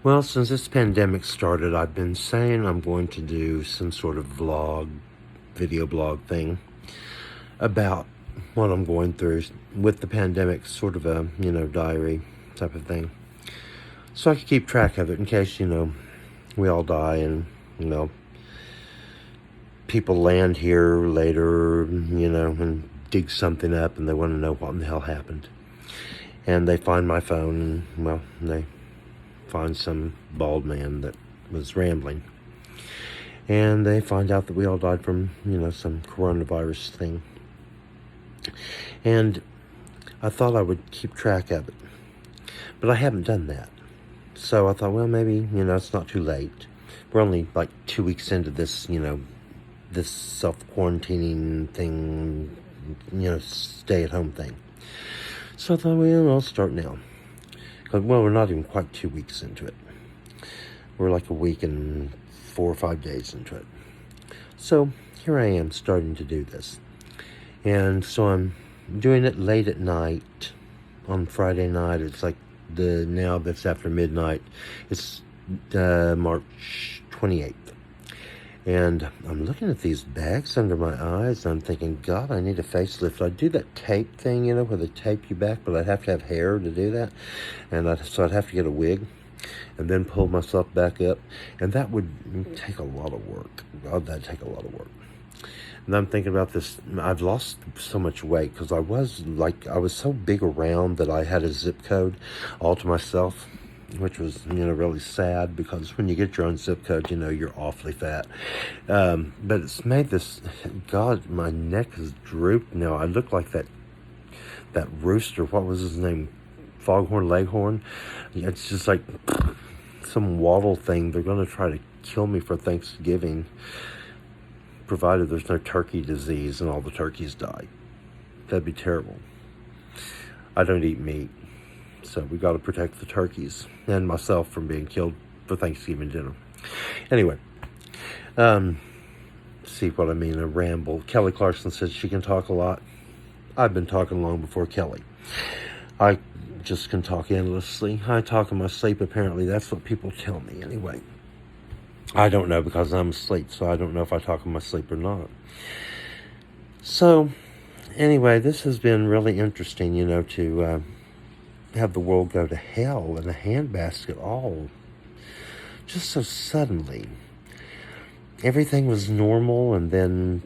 Well, since this pandemic started, I've been saying I'm going to do some sort of video blog thing about what I'm going through with the pandemic, sort of a, diary type of thing. So I can keep track of it in case, we all die and, people land here later, and dig something up and they want to know what in the hell happened. And they find my phone and, they find some bald man that was rambling. And they find out that we all died from, some coronavirus thing. And I thought I would keep track of it. But I haven't done that. So I thought, well, maybe, it's not too late. We're only like 2 weeks into this, this self-quarantining thing, stay-at-home thing. So I thought, well, I'll start now. Well, we're not even quite 2 weeks into it. We're like a week and 4 or 5 days into it. So here I am starting to do this. And so I'm doing it late at night on Friday night. It's like now that's after midnight. It's March 28th. And I'm looking at these bags under my eyes, and I'm thinking, God, I need a facelift. I'd do that tape thing, where they tape you back, but I'd have to have hair to do that. And so I'd have to get a wig and then pull myself back up. And that would take a lot of work. God, that'd take a lot of work. And I'm thinking about this. I've lost so much weight because I was so big around that I had a zip code all to myself, which was, really sad because when you get your own zip code, you're awfully fat. But it's made this, God, my neck is drooped now. I look like that rooster, what was his name? Foghorn Leghorn. It's just like some waddle thing. They're going to try to kill me for Thanksgiving, provided there's no turkey disease and all the turkeys die. That'd be terrible. I don't eat meat. So we got to protect the turkeys and myself from being killed for Thanksgiving dinner. Anyway, see what I mean, a ramble. Kelly Clarkson says she can talk a lot. I've been talking long before Kelly. I just can talk endlessly. I talk in my sleep, apparently. That's what people tell me anyway. I don't know because I'm asleep, so I don't know if I talk in my sleep or not. So, anyway, this has been really interesting, to have the world go to hell in a handbasket all just so suddenly. Everything was normal, and then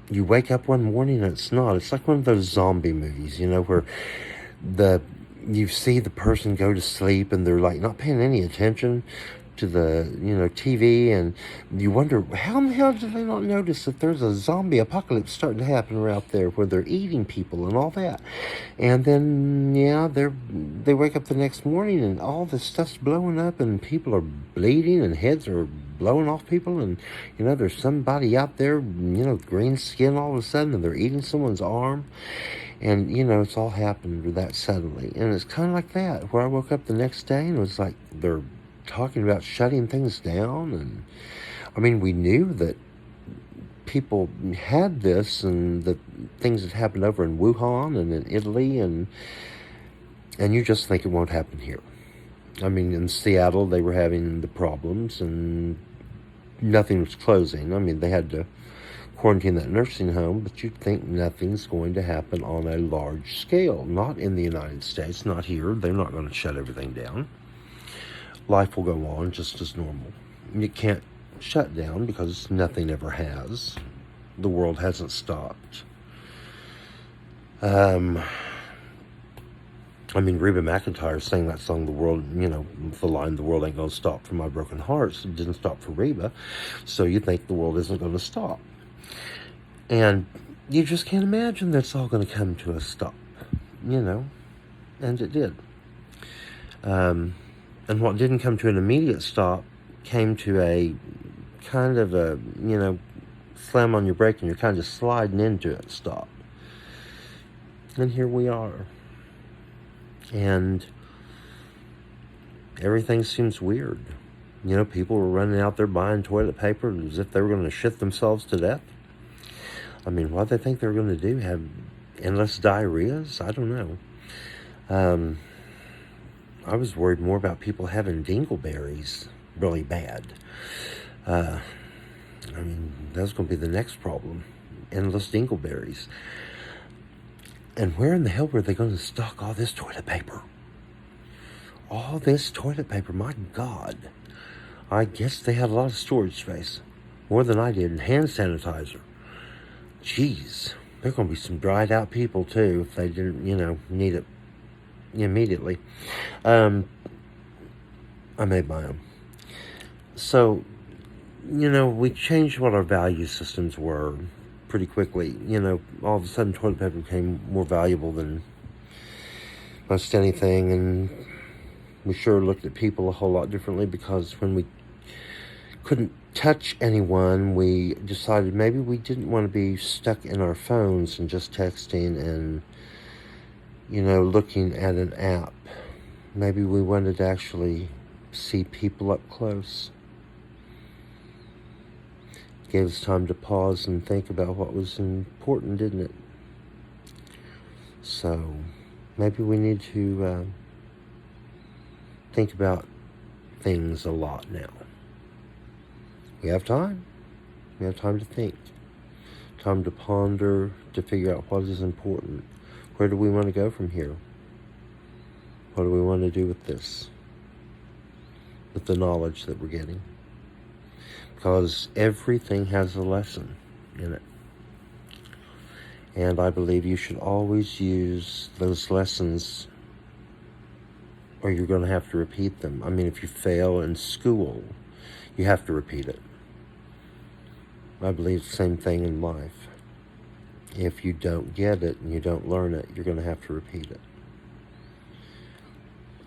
you wake up one morning and it's not. It's like one of those zombie movies, where you see the person go to sleep and they're like not paying any attention to the, TV, and you wonder, how in the hell did they not notice that there's a zombie apocalypse starting to happen out there where they're eating people and all that? And then, they wake up the next morning and all this stuff's blowing up and people are bleeding and heads are blowing off people, and, there's somebody out there, green skin all of a sudden, and they're eating someone's arm. And, it's all happened that suddenly. And it's kind of like that, where I woke up the next day and it was like they're talking about shutting things down. And I mean, we knew that people had this and the things that happened over in Wuhan and in Italy, and you just think it won't happen here. I mean, in Seattle they were having the problems and nothing was closing. I mean, they had to quarantine that nursing home, but you'd think nothing's going to happen on a large scale. Not in the United States, not here. They're not going to shut everything down. Life will go on just as normal. You can't shut down because nothing ever has. The world hasn't stopped. Reba McEntire sang that song, the line, "The world ain't gonna stop for my broken hearts." It didn't stop for Reba. So you think the world isn't going to stop. And you just can't imagine that it's all going to come to a stop, and it did. And what didn't come to an immediate stop came to a kind of a, slam on your brake and you're kind of sliding into it stop. And here we are. And everything seems weird. People were running out there buying toilet paper as if they were going to shit themselves to death. I mean, what do they think they were going to do? Have endless diarrheas? I don't know. I was worried more about people having dingleberries really bad. I mean, that's going to be the next problem. Endless dingleberries. And where in the hell were they going to stock all this toilet paper? All this toilet paper, my God. I guess they had a lot of storage space. More than I did. And hand sanitizer. Jeez. There are going to be some dried out people, too, if they didn't, need it immediately. I made my own. So, we changed what our value systems were pretty quickly. All of a sudden toilet paper became more valuable than most anything, and we sure looked at people a whole lot differently, because when we couldn't touch anyone, we decided maybe we didn't want to be stuck in our phones and just texting and, looking at an app. Maybe we wanted to actually see people up close. Gave us time to pause and think about what was important, didn't it? So maybe we need to think about things a lot now. We have time. We have time to think. Time to ponder, to figure out what is important. Where do we want to go from here? What do we want to do with this? With the knowledge that we're getting? Because everything has a lesson in it. And I believe you should always use those lessons, or you're going to have to repeat them. I mean, if you fail in school, you have to repeat it. I believe the same thing in life. If you don't get it and you don't learn it, you're going to have to repeat it.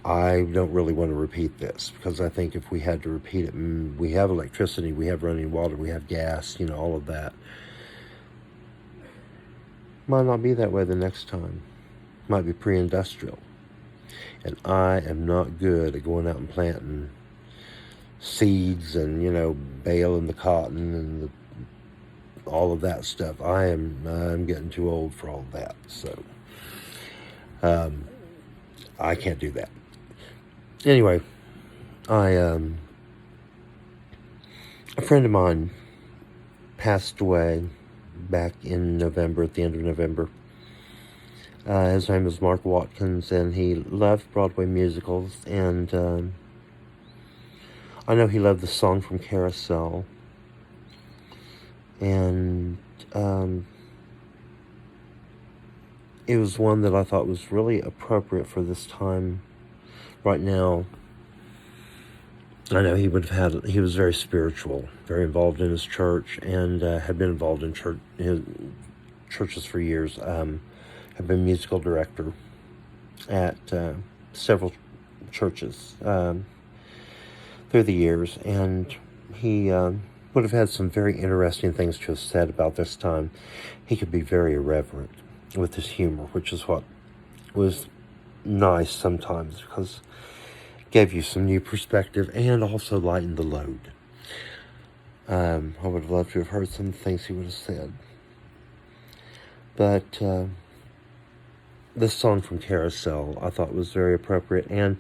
I don't really want to repeat this, because I think if we had to repeat it, we have electricity, we have running water, we have gas, all of that. Might not be that way the next time. Might be pre-industrial. And I am not good at going out and planting seeds and, baling the cotton and all of that stuff. I'm getting too old for all of that. So, I can't do that. Anyway, a friend of mine passed away back in November, at the end of November. His name was Mark Watkins, and he loved Broadway musicals, and I know he loved the song from Carousel, and it was one that I thought was really appropriate for this time right now. I know he was very spiritual, very involved in his church, and had been involved in his churches for years. Had been musical director at several churches through the years, and he would have had some very interesting things to have said about this time. He could be very irreverent with his humor, which is what was nice sometimes, because it gave you some new perspective and also lightened the load. I would have loved to have heard some of the things he would have said. But this song from Carousel I thought was very appropriate, and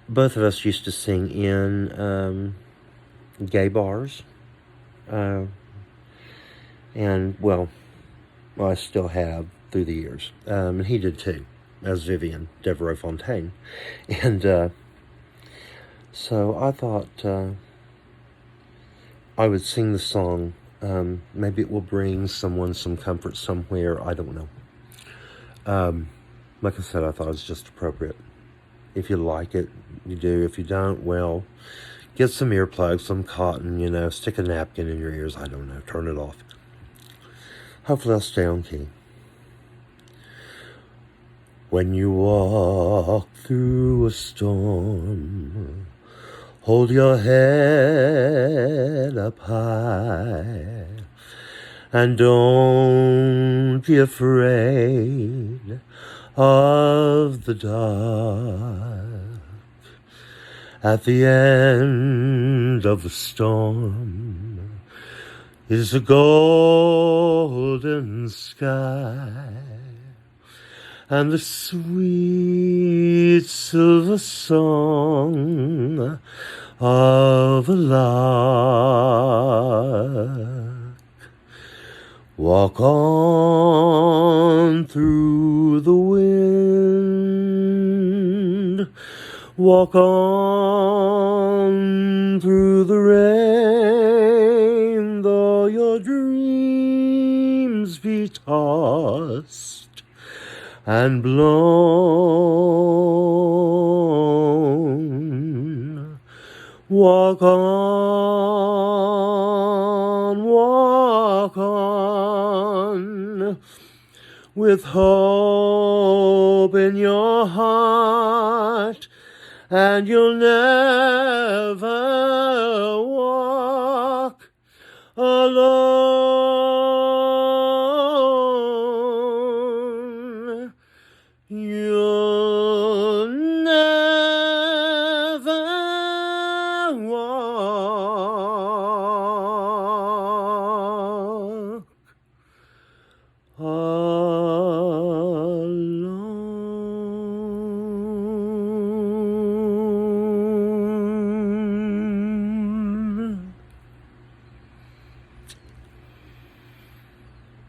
both of us used to sing in gay bars, and I still have through the years, and he did too, as Vivian Devereaux Fontaine, and so I thought I would sing the song. Maybe it will bring someone some comfort somewhere. I don't know. Like I said, I thought it was just appropriate. If you like it, you do. If you don't, well, get some earplugs, some cotton, stick a napkin in your ears. I don't know. Turn it off. Hopefully I'll stay on key. When you walk through a storm, hold your head up high, and don't be afraid of the dark. At the end of the storm is a golden sky, and the sweet silver song of a lark. Walk on through the wind, walk on through the rain, though your dreams be tossed and blown. Walk on, with hope in your heart, and you'll never walk alone. You'll never walk alone.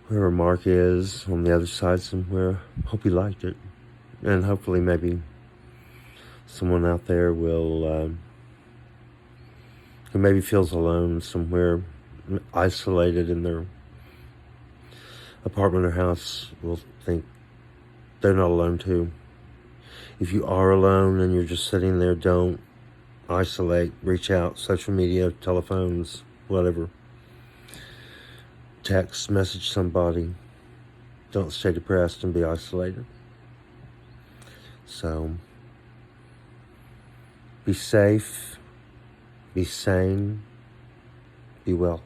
Wherever Mark is on the other side somewhere, hope you liked it. And hopefully maybe someone out there will, who maybe feels alone somewhere, isolated in their apartment or house, will think they're not alone too. If you are alone and you're just sitting there, don't isolate. Reach out. Social media, telephones, whatever. Text, message somebody. Don't stay depressed and be isolated. So, be safe, be sane, be well.